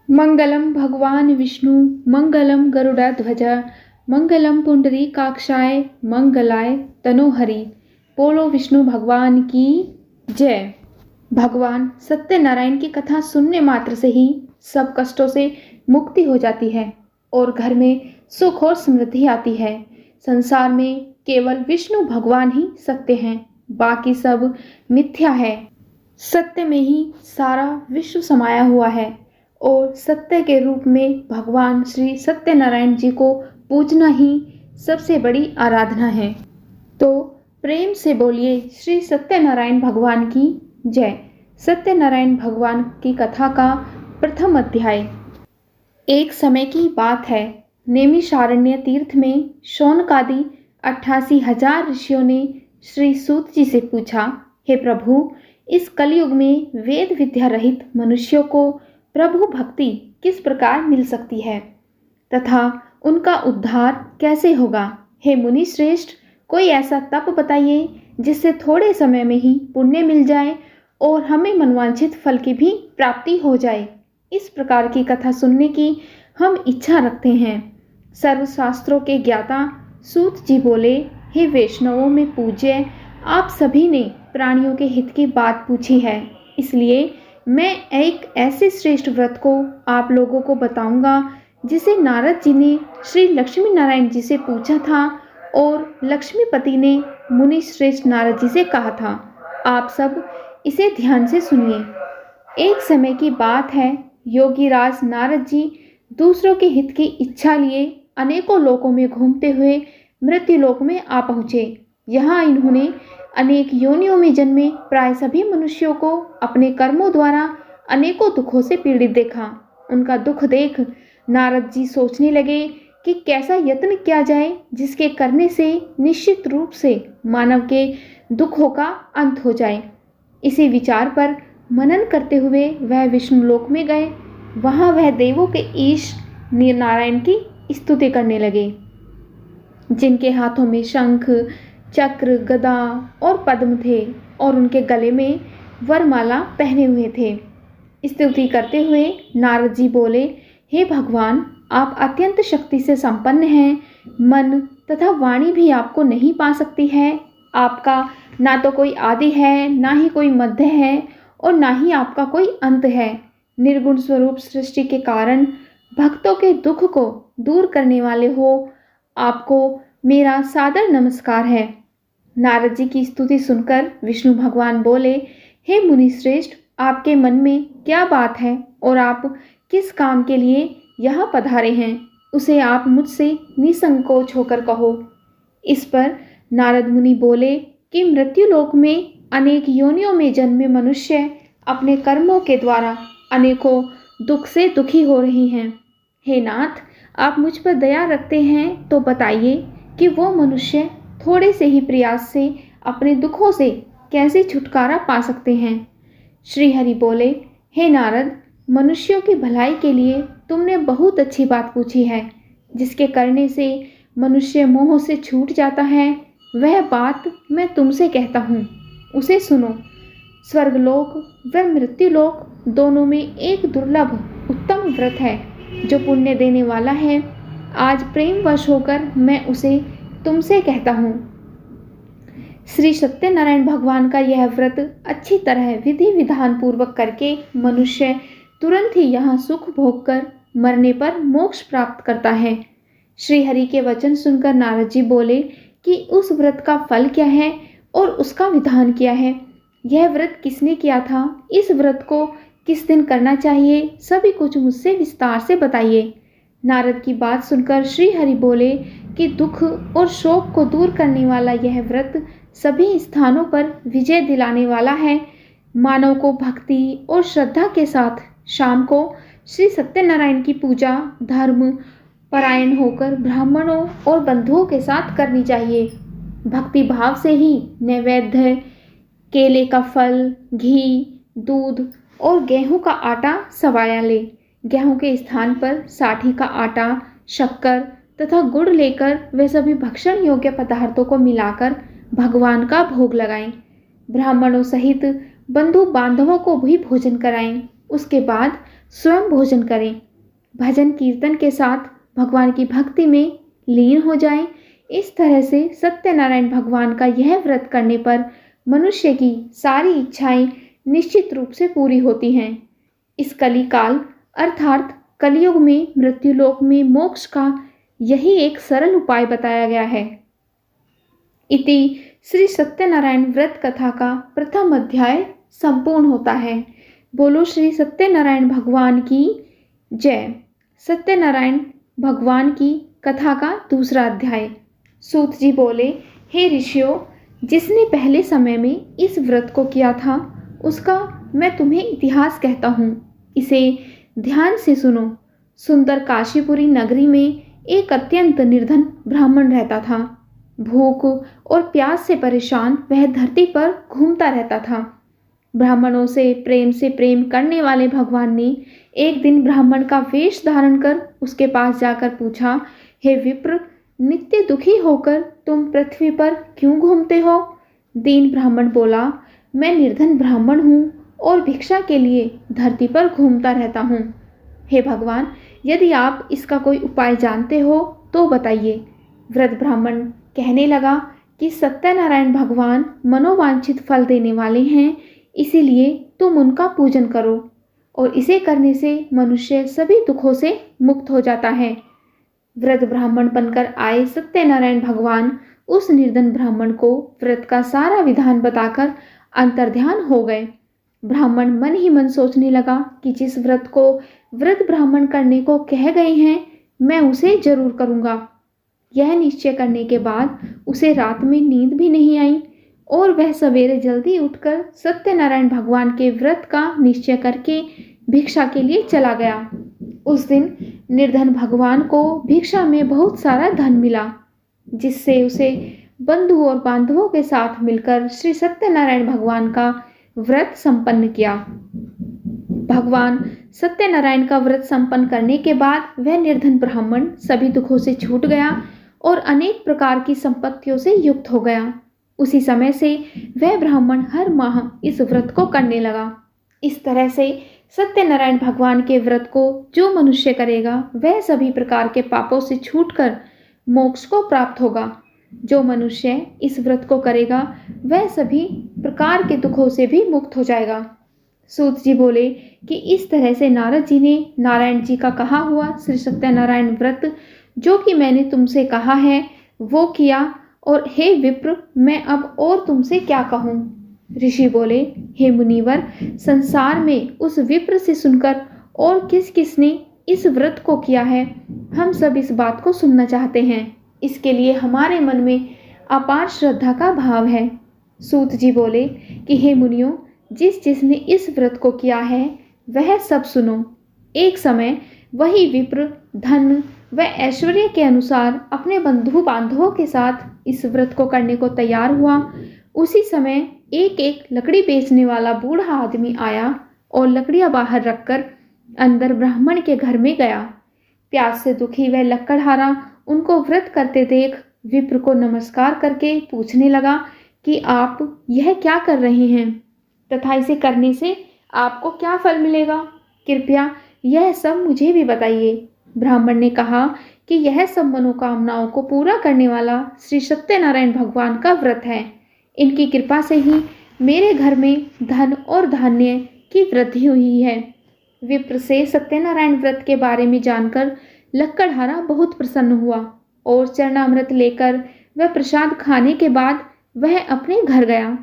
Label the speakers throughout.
Speaker 1: मंगलम भगवान विष्णु मंगलम गरुड़ध्वज मंगलम पुंडरीकाक्षाय मंगलाय तनोहरि। बोलो विष्णु भगवान की जय। भगवान सत्यनारायण की कथा सुनने मात्र से ही सब कष्टों से मुक्ति हो जाती है और घर में सुख और समृद्धि आती है। संसार में केवल विष्णु भगवान ही सत्य हैं, बाकी सब मिथ्या है। सत्य में ही सारा विश्व समाया हुआ है और सत्य के रूप में भगवान श्री सत्यनारायण जी को पूजना ही सबसे बड़ी आराधना है। तो प्रेम से बोलिए श्री सत्यनारायण भगवान की जय। सत्यनारायण भगवान की कथा का प्रथम अध्याय। एक समय की बात है, नैमिषारण्य तीर्थ में शौनकादि 88,000 ऋषियों ने श्री सूत जी से पूछा, हे प्रभु, इस कलयुग में वेद विद्या रहित मनुष्यों को प्रभु भक्ति किस प्रकार मिल सकती है तथा उनका उद्धार कैसे होगा। हे मुनि श्रेष्ठ, कोई ऐसा तप बताइए जिससे थोड़े समय में ही पुण्य मिल जाए और हमें मनवांछित फल की भी प्राप्ति हो जाए। इस प्रकार की कथा सुनने की हम इच्छा रखते हैं। सर्वशास्त्रों के ज्ञाता सूत जी बोले, हे वैष्णवों में पूज्य, आप सभी ने प्राणियों के हित की बात पूछी है, इसलिए मैं एक ऐसे श्रेष्ठ व्रत को आप लोगों को बताऊंगा जिसे नारद जी ने श्री लक्ष्मी नारायण जी से पूछा था और लक्ष्मीपति ने मुनि श्रेष्ठ नारद जी से कहा था। आप सब इसे ध्यान से सुनिए। एक समय की बात है, योगीराज नारद जी दूसरों के हित की इच्छा लिए अनेकों लोकों में घूमते हुए मृत्युलोक में आ पहुँचे। यहाँ इन्होंने अनेक योनियों में जन्मे प्राय सभी मनुष्यों को अपने कर्मों द्वारा अनेकों दुखों से पीड़ित देखा। उनका दुख देख नारद जी सोचने लगे कि कैसा यत्न किया जाए जिसके करने से निश्चित रूप से मानव के दुखों का अंत हो जाए। इसी विचार पर मनन करते हुए वह विष्णु लोक में गए। वहां वह देवों के ईश नारायण की स्तुति करने लगे, जिनके हाथों में शंख चक्र गदा और पद्म थे और उनके गले में वरमाला पहने हुए थे। स्तुति करते हुए नारद जी बोले, हे भगवान, आप अत्यंत शक्ति से संपन्न हैं। मन तथा वाणी भी आपको नहीं पा सकती है। आपका ना तो कोई आदि है, ना ही कोई मध्य है और ना ही आपका कोई अंत है। निर्गुण स्वरूप सृष्टि के कारण भक्तों के दुख को दूर करने वाले हो, आपको मेरा सादर नमस्कार है। नारद जी की स्तुति सुनकर विष्णु भगवान बोले, हे मुनि श्रेष्ठ, आपके मन में क्या बात है और आप किस काम के लिए यहाँ पधारे हैं, उसे आप मुझसे निसंकोच होकर कहो। इस पर नारद मुनि बोले कि मृत्युलोक में अनेक योनियों में जन्मे मनुष्य अपने कर्मों के द्वारा अनेकों दुख से दुखी हो रही हैं। हे नाथ, आप मुझ पर दया रखते हैं तो बताइए कि वो मनुष्य थोड़े से ही प्रयास से अपने दुखों से कैसे छुटकारा पा सकते हैं। श्री हरि बोले, हे नारद, मनुष्यों की भलाई के लिए तुमने बहुत अच्छी बात पूछी है। जिसके करने से मनुष्य मोह से छूट जाता है, वह बात मैं तुमसे कहता हूँ, उसे सुनो। स्वर्गलोक व मृत्युलोक दोनों में एक दुर्लभ उत्तम व्रत है जो पुण्य देने वाला है। आज प्रेमवश होकर मैं उसे तुमसे कहता हूँ। श्री सत्यनारायण भगवान का यह व्रत अच्छी तरह विधि विधान पूर्वक करके मनुष्य तुरंत ही यहाँ सुख भोग कर मरने पर मोक्ष प्राप्त करता है। श्री हरि के वचन सुनकर नारद जी बोले कि उस व्रत का फल क्या है और उसका विधान क्या है। यह व्रत किसने किया था, इस व्रत को किस दिन करना चाहिए, सभी कुछ मुझसे विस्तार से बताइए। नारद की बात सुनकर श्री हरि बोले कि दुख और शोक को दूर करने वाला यह व्रत सभी स्थानों पर विजय दिलाने वाला है। मानव को भक्ति और श्रद्धा के साथ शाम को श्री सत्यनारायण की पूजा धर्म परायण होकर ब्राह्मणों और बंधुओं के साथ करनी चाहिए। भक्ति भाव से ही नैवेद्य, केले का फल, घी, दूध और गेहूं का आटा सवाया ले। गेहूं के स्थान पर साठी का आटा, शक्कर तथा गुड़ लेकर वे सभी भक्षण योग्य पदार्थों को मिलाकर भगवान का भोग लगाएं। ब्राह्मणों सहित बंधु बांधवों को भी भोजन कराएं। उसके बाद स्वयं भोजन करें, भजन कीर्तन के साथ भगवान की भक्ति में लीन हो जाएं। इस तरह से सत्यनारायण भगवान का यह व्रत करने पर मनुष्य की सारी इच्छाएं निश्चित रूप से पूरी होती हैं। इस कलिकाल अर्थात कलयुग में मृत्युलोक में मोक्ष का यही एक सरल उपाय बताया गया है। इति श्री सत्यनारायण व्रत कथा का प्रथम अध्याय संपूर्ण होता है। बोलो श्री सत्यनारायण भगवान की जय। सत्यनारायण भगवान की कथा का दूसरा अध्याय। सूत जी बोले, हे ऋषियों, जिसने पहले समय में इस व्रत को किया था उसका मैं तुम्हें इतिहास कहता हूँ, इसे ध्यान से सुनो। सुंदर काशीपुरी नगरी में एक अत्यंत निर्धन ब्राह्मण रहता था। भूख और प्यास से परेशान वह धरती पर घूमता रहता था। ब्राह्मणों से प्रेम करने वाले भगवान ने एक दिन ब्राह्मण का वेश धारण कर उसके पास जाकर पूछा, हे विप्र, नित्य दुखी होकर तुम पृथ्वी पर क्यों घूमते हो? दीन ब्राह्मण बोला, मैं निर्धन ब्राह्मण हूँ और भिक्षा के लिए धरती पर घूमता रहता हूँ। हे भगवान, यदि आप इसका कोई उपाय जानते हो तो बताइए। वृद्ध ब्राह्मण कहने लगा कि सत्यनारायण भगवान मनोवांछित फल देने वाले हैं, इसीलिए तुम उनका पूजन करो और इसे करने से मनुष्य सभी दुखों से मुक्त हो जाता है। वृद्ध ब्राह्मण बनकर आए सत्यनारायण भगवान उस निर्धन ब्राह्मण को व्रत का सारा विधान बताकर अंतर्ध्यान हो गए। ब्राह्मण मन ही मन सोचने लगा कि जिस व्रत को वृद्ध ब्राह्मण करने को कह गए हैं मैं उसे जरूर करूँगा। यह निश्चय करने के बाद उसे रात में नींद भी नहीं आई और वह सवेरे जल्दी उठकर सत्यनारायण भगवान के व्रत का निश्चय करके भिक्षा के लिए चला गया। उस दिन निर्धन भगवान को भिक्षा में बहुत सारा धन मिला, जिससे उसे बंधु और बांधवों के साथ मिलकर श्री सत्यनारायण भगवान का व्रत संपन्न किया। भगवान सत्यनारायण का व्रत संपन्न करने के बाद वह निर्धन ब्राह्मण सभी दुखों से छूट गया और अनेक प्रकार की संपत्तियों से युक्त हो गया। उसी समय से वह ब्राह्मण हर माह इस व्रत को करने लगा। इस तरह से सत्यनारायण भगवान के व्रत को जो मनुष्य करेगा वह सभी प्रकार के पापों से छूटकर मोक्ष को प्राप्त होगा। जो मनुष्य इस व्रत को करेगा वह सभी प्रकार के दुखों से भी मुक्त हो जाएगा। सूत जी बोले कि इस तरह से नारद जी ने नारायण जी का कहा हुआ श्री सत्यनारायण व्रत जो कि मैंने तुमसे कहा है वो किया, और हे विप्र, मैं अब और तुमसे क्या कहूँ। ऋषि बोले, हे मुनिवर, संसार में उस विप्र से सुनकर और किस किस ने इस व्रत को किया है, हम सब इस बात को सुनना चाहते हैं। इसके लिए हमारे मन में अपार श्रद्धा का भाव है। सूत जी बोले कि हे मुनियों, जिसने इस व्रत को किया है वह सब सुनो। एक समय वही विप्र धन व ऐश्वर्य के अनुसार अपने बंधु बांधवों के साथ इस व्रत को करने को तैयार हुआ। उसी समय एक लकड़ी बेचने वाला बूढ़ा आदमी आया और लकड़ियां बाहर रखकर अंदर ब्राह्मण के घर में गया। प्यास से दुखी वह लकड़हारा उनको व्रत करते देख विप्र को नमस्कार करके पूछने लगा कि आप यह क्या कर रहे हैं तथा इसे करने से आपको क्या फल मिलेगा? कृपया यह सब मुझे भी बताइए। ब्राह्मण ने कहा कि यह सब मनोकामनाओं को पूरा करने वाला श्री सत्यनारायण भगवान का व्रत है। इनकी कृपा से ही मेरे घर में धन और धान्य की वृद्धि हुई है। विप्र से सत्यनारायण व्रत के बारे में जानकर लक्कड़हारा बहुत प्रसन्न हुआ और चरणामृत लेकर वह प्रसाद खाने के बाद वह अपने घर गया।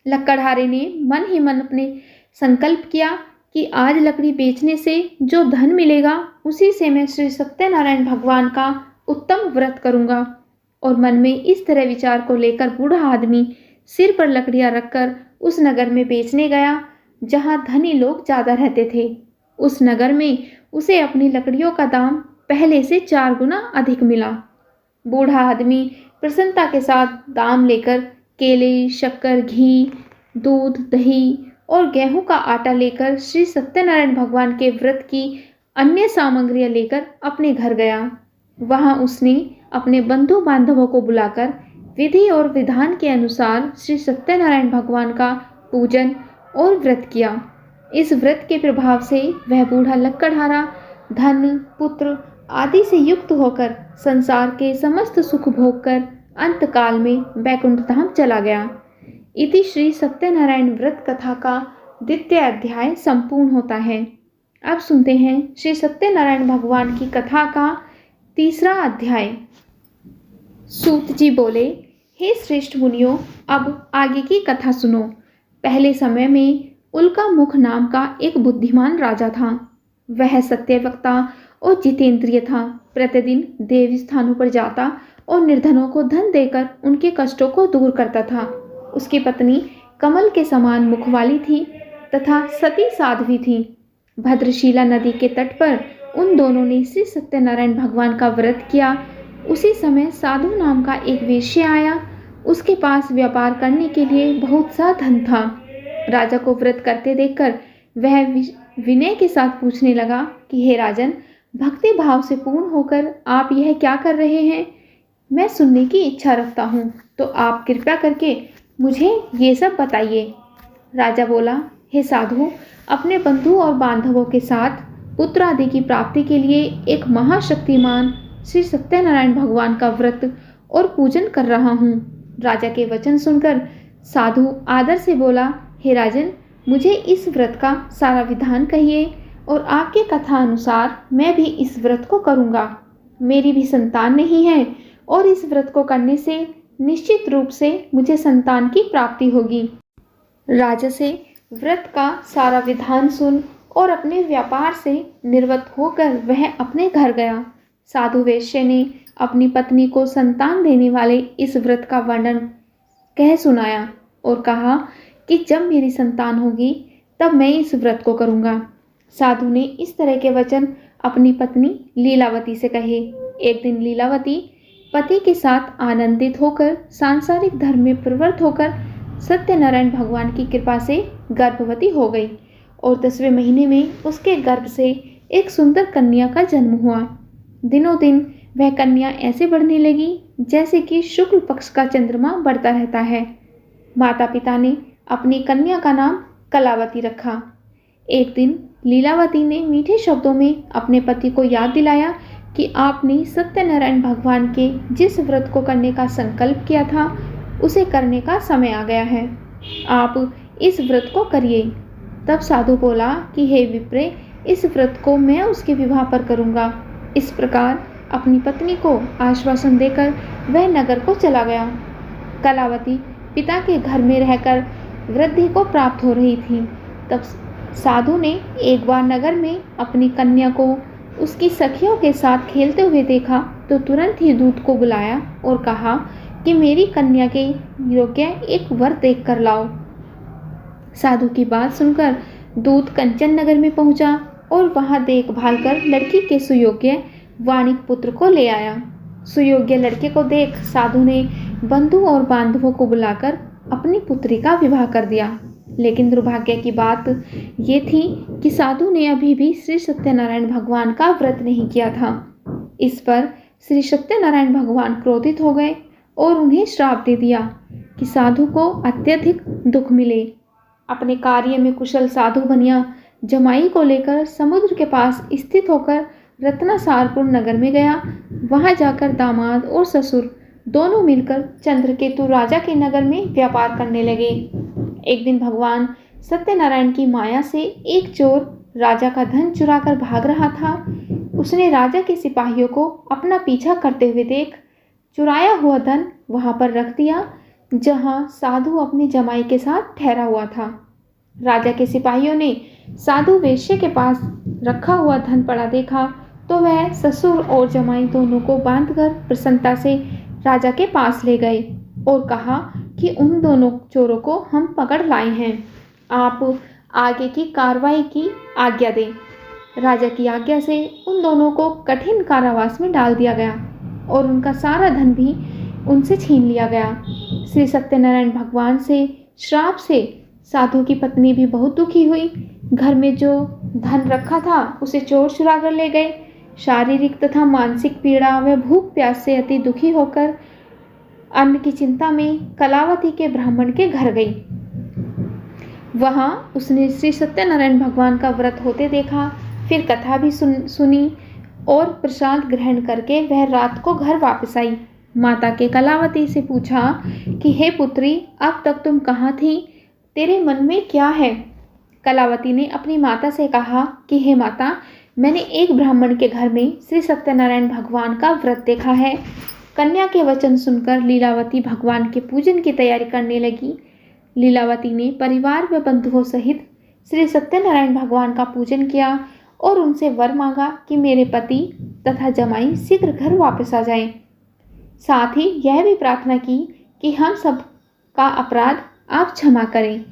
Speaker 1: लक्कड़हारे ने मन ही मन अपने संकल्प किया कि आज लकड़ी बेचने से जो धन मिलेगा उसी से मैं श्री सत्यनारायण भगवान का उत्तम व्रत करूंगा। और मन में इस तरह विचार को लेकर बूढ़ा आदमी सिर पर लकड़ियां रखकर उस नगर में बेचने गया जहां धनी लोग ज़्यादा रहते थे। उस नगर में उसे अपनी लकड़ियों का दाम पहले से 4 गुना अधिक मिला। बूढ़ा आदमी प्रसन्नता के साथ दाम लेकर केले, शक्कर, घी, दूध, दही और गेहूं का आटा लेकर श्री सत्यनारायण भगवान के व्रत की अन्य सामग्रियां लेकर अपने घर गया। वहां उसने अपने बंधु बांधवों को बुलाकर विधि और विधान के अनुसार श्री सत्यनारायण भगवान का पूजन और व्रत किया। इस व्रत के प्रभाव से वह बूढ़ा लकड़हारा धन, पुत्र आदि से युक्त होकर संसार के समस्त सुख भोग कर अंतकाल में बैकुंठ धाम चला गया। इति श्री सत्यनारायण व्रत कथा का द्वितीय अध्याय संपूर्ण होता है। अब सुनते हैं श्री सत्यनारायण भगवान की कथा का तीसरा अध्याय। सूत जी बोले, हे श्रेष्ठ मुनियों, अब आगे की कथा सुनो। पहले समय में उल्का मुख नाम का एक बुद्धिमान राजा था। वह सत्यवक्ता और जितेंद्रिय था। प्रतिदिन देव स्थानों पर जाता और निर्धनों को धन देकर उनके कष्टों को दूर करता था। उसकी पत्नी कमल के समान मुख वाली थी तथा सती साध्वी थी। भद्रशिला नदी के तट पर उन दोनों ने श्री सत्यनारायण भगवान का व्रत किया। उसी समय साधु नाम का एक वेश्य आया। उसके पास व्यापार करने के लिए बहुत सा धन था। राजा को व्रत करते देखकर वह विनय के साथ पूछने लगा कि हे राजन, भक्ति भाव से पूर्ण होकर आप यह क्या कर रहे हैं? मैं सुनने की इच्छा रखता हूँ, तो आप कृपया करके मुझे ये सब बताइए। राजा बोला, हे साधु, अपने बंधु और बांधवों के साथ पुत्र आदि की प्राप्ति के लिए एक महाशक्तिमान श्री सत्यनारायण भगवान का व्रत और पूजन कर रहा हूँ। राजा के वचन सुनकर साधु आदर से बोला, हे राजन, मुझे इस व्रत का सारा विधान कहिए और आपके कथा अनुसार मैं भी इस व्रत को करूँगा। मेरी भी संतान नहीं है और इस व्रत को करने से निश्चित रूप से मुझे संतान की प्राप्ति होगी। राजा से व्रत का सारा विधान सुन और अपने व्यापार से निवृत्त होकर वह अपने घर गया। साधु वेश्य ने अपनी पत्नी को संतान देने वाले इस व्रत का वर्णन कह सुनाया और कहा कि जब मेरी संतान होगी तब मैं इस व्रत को करूँगा। साधु ने इस तरह के वचन अपनी पत्नी लीलावती से कहे। एक दिन लीलावती पति के साथ आनंदित होकर सांसारिक धर्म में प्रवृत्त होकर सत्यनारायण भगवान की कृपा से गर्भवती हो गई और 10वें महीने में उसके गर्भ से एक सुंदर कन्या का जन्म हुआ। दिनों दिन वह कन्या ऐसे बढ़ने लगी जैसे कि शुक्ल पक्ष का चंद्रमा बढ़ता रहता है। माता पिता ने अपनी कन्या का नाम कलावती रखा। एक दिन लीलावती ने मीठे शब्दों में अपने पति को याद दिलाया कि आपने सत्यनारायण भगवान के जिस व्रत को करने का संकल्प किया था उसे करने का समय आ गया है। आप इस व्रत को करिए। तब साधु बोला कि हे विप्रे, इस व्रत को मैं उसके विवाह पर करूँगा। इस प्रकार अपनी पत्नी को आश्वासन देकर वह नगर को चला गया। कलावती पिता के घर में रहकर वृद्धि को प्राप्त हो रही थी। तब साधु ने एक बार नगर में अपनी कन्या को उसकी सखियों के साथ खेलते हुए देखा तो तुरंत ही दूत को बुलाया और कहा कि मेरी कन्या के योग्य एक वर देख कर लाओ। साधु की बात सुनकर दूत कंचन नगर में पहुंचा और वहां देखभाल कर लड़की के सुयोग्य वाणिक पुत्र को ले आया। सुयोग्य लड़के को देख साधु ने बंधु और बांधवों को बुलाकर अपनी पुत्री का विवाह कर दिया। लेकिन दुर्भाग्य की बात ये थी कि साधु ने अभी भी श्री सत्यनारायण भगवान का व्रत नहीं किया था। इस पर श्री सत्यनारायण भगवान क्रोधित हो गए और उन्हें श्राप दे दिया कि साधु को अत्यधिक दुख मिले। अपने कार्य में कुशल साधु बनिया जमाई को लेकर समुद्र के पास स्थित होकर रत्नासारपुर नगर में गया। वहां जाकर दामाद और ससुर दोनों मिलकर चंद्रकेतु राजा के नगर में व्यापार करने लगे। एक दिन भगवान सत्यनारायण की माया से एक चोर राजा का धन चुराकर भाग रहा था। उसने राजा के सिपाहियों को अपना पीछा करते हुए देख चुराया हुआ धन वहां पर रख दिया जहां साधु अपने जमाई के साथ ठहरा हुआ था। राजा के सिपाहियों ने साधु वेश्य के पास रखा हुआ धन पड़ा देखा तो वह ससुर और जमाई दोनों को बांधकर प्रसन्नता से राजा के पास ले गए और कहा कि उन दोनों चोरों को हम पकड़ लाए हैं। आप आगे की कार्रवाई की आज्ञा दें। राजा की आज्ञा से उन दोनों को कठिन कारावास में डाल दिया गया और उनका सारा धन भी उनसे छीन लिया गया। श्री सत्यनारायण भगवान से श्राप से साधु की पत्नी भी बहुत दुखी हुई। घर में जो धन रखा था उसे चोर चुरा कर ले गए। शारीरिक तथा मानसिक पीड़ा व भूख प्यास से अति दुखी होकर अन्न की चिंता में कलावती के ब्राह्मण के घर गई। वहाँ उसने श्री सत्यनारायण भगवान का व्रत होते देखा। फिर कथा भी सुनी और प्रसाद ग्रहण करके वह रात को घर वापस आई। माता के कलावती से पूछा कि हे पुत्री, अब तक तुम कहाँ थी? तेरे मन में क्या है? कलावती ने अपनी माता से कहा कि हे माता, मैंने एक ब्राह्मण के घर में श्री सत्यनारायण भगवान का व्रत देखा है। कन्या के वचन सुनकर लीलावती भगवान के पूजन की तैयारी करने लगी। लीलावती ने परिवार व बंधुओं सहित श्री सत्यनारायण भगवान का पूजन किया और उनसे वर मांगा कि मेरे पति तथा जमाई शीघ्र घर वापस आ जाएं। साथ ही यह भी प्रार्थना की कि हम सब का अपराध आप क्षमा करें।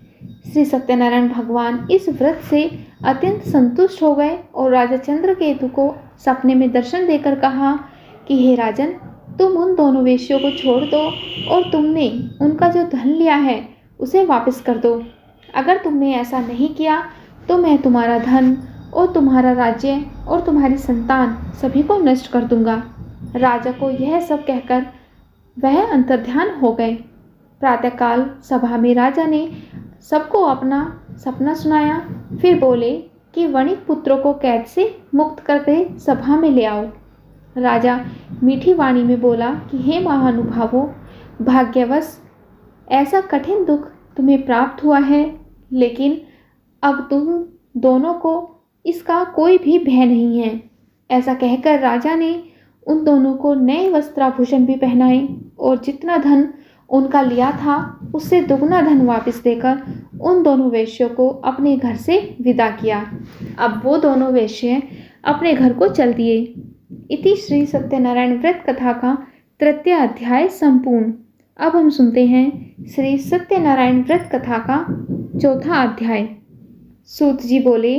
Speaker 1: श्री सत्यनारायण भगवान इस व्रत से अत्यंत संतुष्ट हो गए और राजा चंद्रकेतु को सपने में दर्शन देकर कहा कि हे राजन, तुम उन दोनों वेश्यों को छोड़ दो और तुमने उनका जो धन लिया है उसे वापस कर दो। अगर तुमने ऐसा नहीं किया तो मैं तुम्हारा धन और तुम्हारा राज्य और तुम्हारी संतान सभी को नष्ट कर दूंगा। राजा को यह सब कहकर वह अंतर्ध्यान हो गए। प्रातःकाल सभा में राजा ने सबको अपना सपना सुनाया। फिर बोले कि वणिक पुत्रों को कैद से मुक्त करके सभा में ले आओ। राजा मीठी वाणी में बोला कि हे महानुभावों, भाग्यवश ऐसा कठिन दुख तुम्हें प्राप्त हुआ है, लेकिन अब तुम दोनों को इसका कोई भी भय नहीं है। ऐसा कहकर राजा ने उन दोनों को नए वस्त्राभूषण भी पहनाए और जितना धन उनका लिया था उससे दुगना धन वापस देकर उन दोनों वेश्यों को अपने घर से विदा किया। अब वो दोनों वेश्य अपने घर को चल दिए। इति श्री सत्यनारायण व्रत कथा का तृतीय अध्याय संपूर्ण। अब हम सुनते हैं श्री सत्यनारायण व्रत कथा का चौथा अध्याय। सूत जी बोले,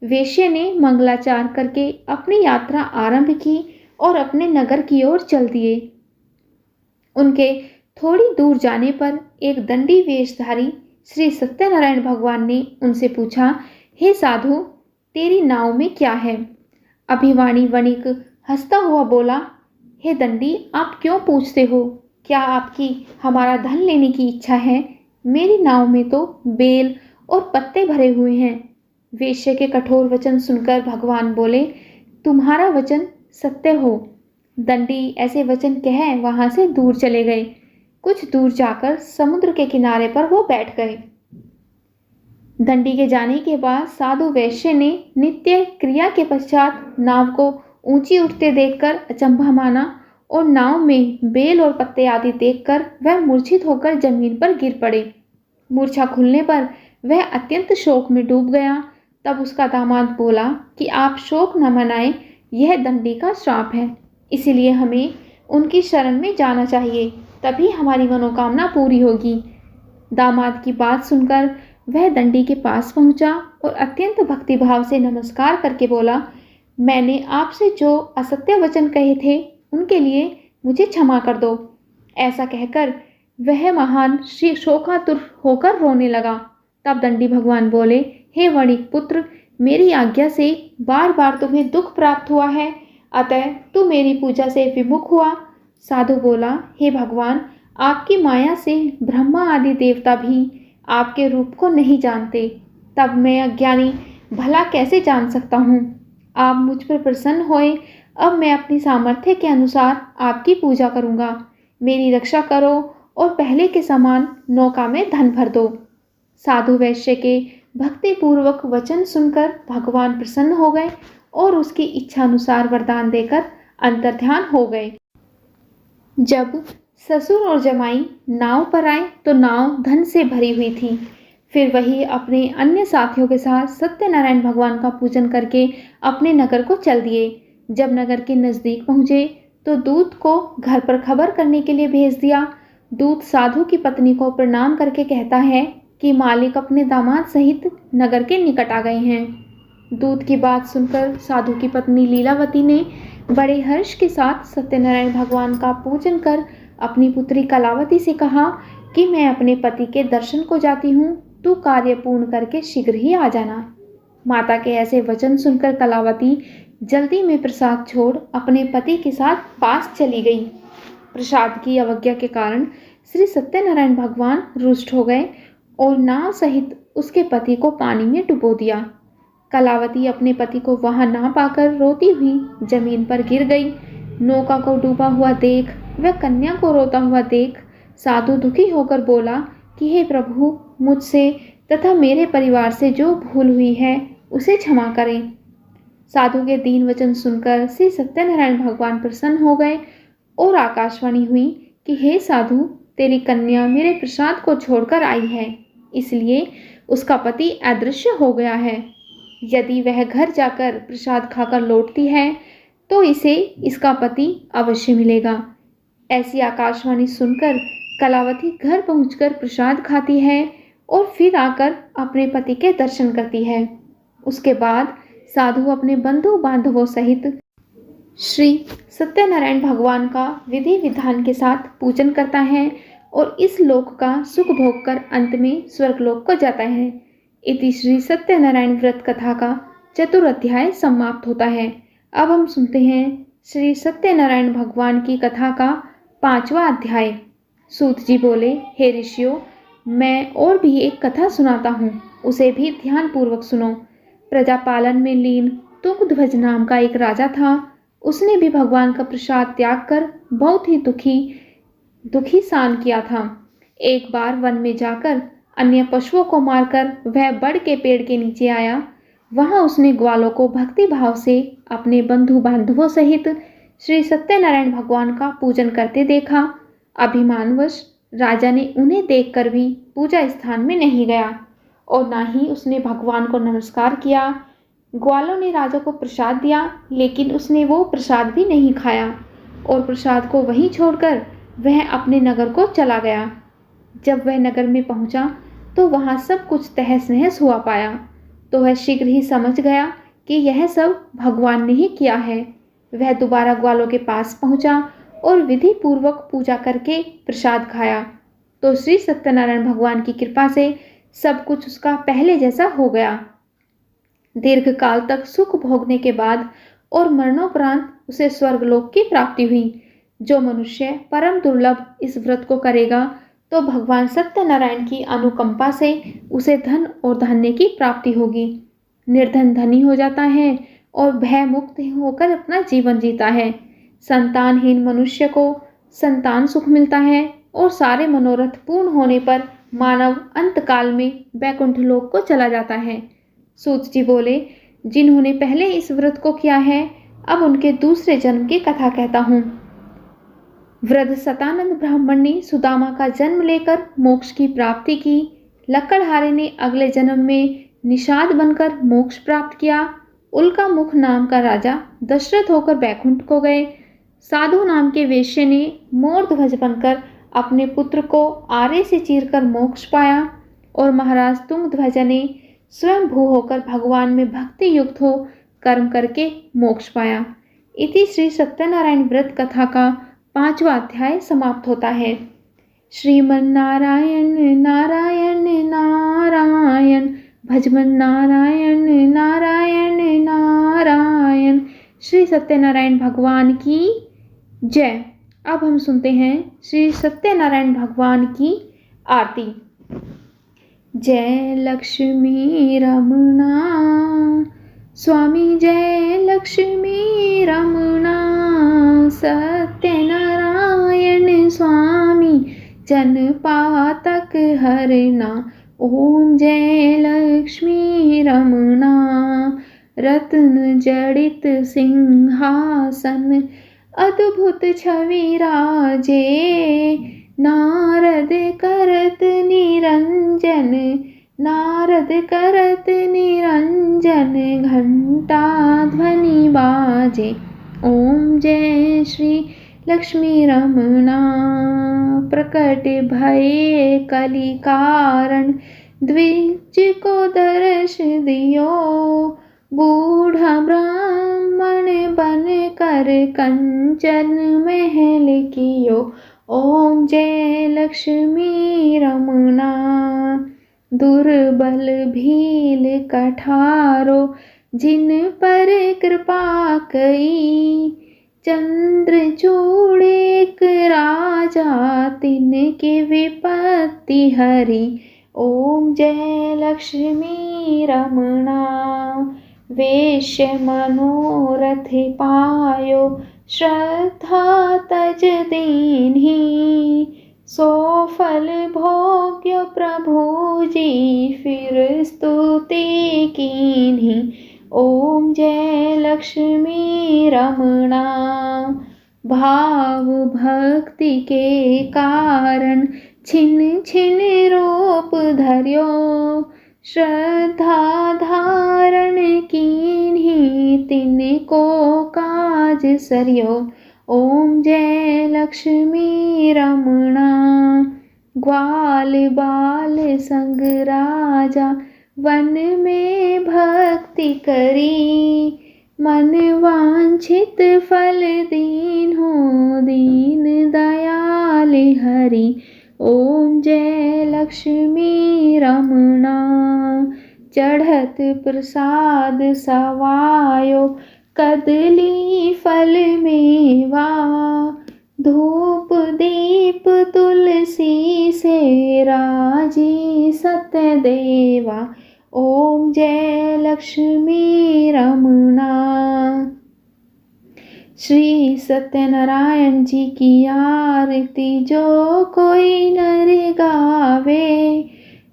Speaker 1: वेश्य ने मंगलाचार करके अपनी यात्रा आरंभ की और अपने नगर की ओर चल दिए। उनके थोड़ी दूर जाने पर एक दंडी वेशधारी श्री सत्यनारायण भगवान ने उनसे पूछा, हे साधु, तेरी नाव में क्या है? अभिवाणी वणिक हंसता हुआ बोला, हे दंडी, आप क्यों पूछते हो? क्या आपकी हमारा धन लेने की इच्छा है? मेरी नाव में तो बेल और पत्ते भरे हुए हैं। वेश्य के कठोर वचन सुनकर भगवान बोले, तुम्हारा वचन सत्य हो। दंडी ऐसे वचन कह वहां से दूर चले गए। कुछ दूर जाकर समुद्र के किनारे पर वो बैठ गए। दंडी के जाने के बाद साधु वैश्य ने नित्य क्रिया के पश्चात नाव को ऊंची उठते देखकर अचंभा माना और नाव में बेल और पत्ते आदि देखकर वह मूर्छित होकर जमीन पर गिर पड़े। मूर्छा खुलने पर वह अत्यंत शोक में डूब गया। तब उसका दामाद बोला कि आप शोक न मनाएं, यह दंडी का श्राप है, इसीलिए हमें उनकी शरण में जाना चाहिए, तभी हमारी मनोकामना पूरी होगी। दामाद की बात सुनकर वह दंडी के पास पहुंचा और अत्यंत भक्तिभाव से नमस्कार करके बोला, मैंने आपसे जो असत्य वचन कहे थे उनके लिए मुझे क्षमा कर दो। ऐसा कहकर वह महान श्री शोकातुर होकर रोने लगा। तब दंडी भगवान बोले, हे वणिक पुत्र, मेरी आज्ञा से बार बार तुम्हें दुख प्राप्त हुआ है, अतः तू मेरी पूजा से विमुख हुआ। साधु बोला, हे भगवान, आपकी माया से ब्रह्मा आदि देवता भी आपके रूप को नहीं जानते, तब मैं अज्ञानी भला कैसे जान सकता हूँ? आप मुझ पर प्रसन्न होए, अब मैं अपनी सामर्थ्य के अनुसार आपकी पूजा करूँगा। मेरी रक्षा करो और पहले के समान नौका में धन भर दो। साधु वैश्य के भक्तिपूर्वक वचन सुनकर भगवान प्रसन्न हो गए और उसकी इच्छा अनुसार वरदान देकर अंतर्ध्यान हो गए। जब ससुर और जमाई नाव पर आए तो नाव धन से भरी हुई थी। फिर वही अपने अन्य साथियों के साथ सत्यनारायण भगवान का पूजन करके अपने नगर को चल दिए। जब नगर के नज़दीक पहुँचे तो दूत को घर पर खबर करने के लिए भेज दिया। दूत साधु की पत्नी को प्रणाम करके कहता है कि मालिक अपने दामाद सहित नगर के निकट आ गए हैं। दूत की बात सुनकर साधु की पत्नी लीलावती ने बड़े हर्ष के साथ सत्यनारायण भगवान का पूजन कर अपनी पुत्री कलावती से कहा कि मैं अपने पति के दर्शन को जाती हूँ, तू कार्य पूर्ण करके शीघ्र ही आ जाना। माता के ऐसे वचन सुनकर कलावती जल्दी में प्रसाद छोड़ अपने पति के साथ पास चली गई। प्रसाद की अवज्ञा के कारण श्री सत्यनारायण भगवान रुष्ट हो गए और नाव सहित उसके पति को पानी में डुबो दिया। कलावती अपने पति को वहां ना पाकर रोती हुई जमीन पर गिर गई। नौका को डूबा हुआ देख वह कन्या को रोता हुआ देख साधु दुखी होकर बोला कि हे प्रभु, मुझसे तथा मेरे परिवार से जो भूल हुई है उसे क्षमा करें। साधु के दीन वचन सुनकर श्री सत्यनारायण भगवान प्रसन्न हो गए और आकाशवाणी हुई कि हे साधु, तेरी कन्या मेरे प्रसाद को छोड़कर आई है, इसलिए उसका पति अदृश्य हो गया है। यदि वह घर जाकर प्रसाद खाकर लौटती है तो इसे इसका पति अवश्य मिलेगा। ऐसी आकाशवाणी सुनकर कलावती घर पहुंचकर प्रसाद खाती है और फिर आकर अपने पति के दर्शन करती है। उसके बाद साधु अपने बंधु बांधवों सहित श्री सत्यनारायण भगवान का विधि विधान के साथ पूजन करता है और इस लोक का सुख भोग कर अंत में स्वर्गलोक को जाता है। इति श्री सत्यनारायण व्रत कथा का चतुर्थ समाप्त होता है। अब हम सुनते हैं श्री सत्यनारायण भगवान की कथा का 5वां अध्याय। सूत जी बोले, हे ऋषियों, मैं और भी एक कथा सुनाता हूँ, उसे भी ध्यान पूर्वक सुनो। प्रजापालन में लीन तुंगध्वज नाम का एक राजा था। उसने भी भगवान का प्रसाद त्याग कर बहुत ही दुखी सान किया था। एक बार वन में जाकर अन्य पशुओं को मारकर वह बड़ के पेड़ के नीचे आया। वहां उसने ग्वालों को भक्ति भाव से अपने बंधु बांधवों सहित श्री सत्यनारायण भगवान का पूजन करते देखा। अभिमानवश राजा ने उन्हें देखकर भी पूजा स्थान में नहीं गया और ना ही उसने भगवान को नमस्कार किया। ग्वालों ने राजा को प्रसाद दिया, लेकिन उसने वो प्रसाद भी नहीं खाया और प्रसाद को वहीं छोड़कर वह अपने नगर को चला गया। जब वह नगर में पहुंचा तो वहां सब कुछ तहस नहस हुआ पाया, तो वह शीघ्र ही समझ गया कि यह सब भगवान ने ही किया है। वह दोबारा ग्वालों के पास पहुंचा और विधि पूर्वक पूजा करके प्रसाद खाया, तो श्री सत्यनारायण भगवान की कृपा से सब कुछ उसका पहले जैसा हो गया। दीर्घ काल तक सुख भोगने के बाद और मरणोपरांत उसे स्वर्गलोक की प्राप्ति हुई। जो मनुष्य परम दुर्लभ इस व्रत को करेगा तो भगवान सत्यनारायण की अनुकंपा से उसे धन और धान्य की प्राप्ति होगी। निर्धन धनी हो जाता है और भय मुक्त होकर अपना जीवन जीता है। संतानहीन मनुष्य को संतान सुख मिलता है और सारे मनोरथ पूर्ण होने पर मानव अंतकाल में वैकुंठ लोक को चला जाता है। सूत जी बोले, जिन्होंने पहले इस व्रत को किया है, अब उनके दूसरे जन्म की कथा कहता हूँ। वृद्ध सतानंद ब्राह्मण ने सुदामा का जन्म लेकर मोक्ष की प्राप्ति की। लक्कड़हारे ने अगले जन्म में निषाद बनकर मोक्ष प्राप्त किया। उल्का मुख नाम का राजा दशरथ होकर बैकुंठ को गए। साधु नाम के वेश्य ने मोर ध्वज बनकर अपने पुत्र को आरे से चीरकर मोक्ष पाया और महाराज तुंगध्वज ने स्वयं भू होकर भगवान में भक्ति युक्त हो कर्म करके मोक्ष पाया। इति श्री सत्यनारायण व्रत कथा का 5वां अध्याय समाप्त होता है। श्रीमन नारायण नारायण नारायण, भजमन नारायण नारायण नारायण। श्री सत्यनारायण भगवान की जय। अब हम सुनते हैं श्री सत्यनारायण भगवान की आरती। जय लक्ष्मी रमणा स्वामी, जय लक्ष्मी रमणा सत्यनारायण स्वामी, जन पातक हरना। ओम जय लक्ष्मी रमणा, रत्न जड़ित सिंहासन, अद्भुत छवि राजे, नारद करत निरंजन, नारद करत निरंजन, घंटा ध्वनि बाजे। ओम जय श्री लक्ष्मी रमणा, प्रकट भये कलि कारण, द्विज को दर्श दियो, बूढ़ा ब्राह्मण बन कर कंचन महल कियो। ओम जय लक्ष्मी रमणा, दुर्बल भील कठारो, जिन पर कृपा कई, चंद्रचूड़ एक राजा, तिनके विपत्ति हरी। ओम जय लक्ष्मी रमणा। वेश्य मनोरथ पायो, श्रद्धा तज दीन्ही। सो फल भोग्य प्रभु जी, फिर स्तुति कीन्ही। ओम जय लक्ष्मी रमणा। भाव भक्ति के कारण छिन छिन रूप धर्यो, श्रद्धा धारण कीन्ही। तिनको काज सरियो। ओम जय लक्ष्मी रमणा। ग्वाल बाल संग राजा, वन में भक्ति करी। मन वांछित फल दीन्हो, दीन दयाल हरि। ओम जय लक्ष्मी रमणा। चढ़त प्रसाद सवायो, कदली फल मेवा। धूप दीप तुलसी से, राजी सत्य देवा। ओम जय लक्ष्मी रमणा। श्री सत्यनारायण जी की आरती जो कोई नर गावे।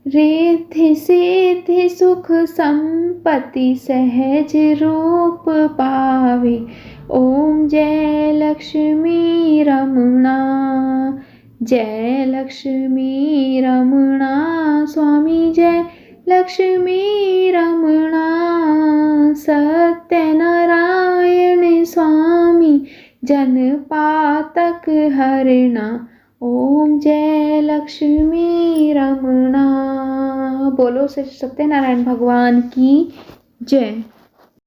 Speaker 1: रिद्धि सिद्धि सुख संपत्ति सहज रूप पावे। ओम जय लक्ष्मी रमणा। जय लक्ष्मी रमणा स्वामी, जय लक्ष्मी रमणा। सत्यनारायण स्वामी, जन पातक हरना। ओम जय लक्ष्मी रमणा। बोलो श्री सत्यनारायण भगवान की जय।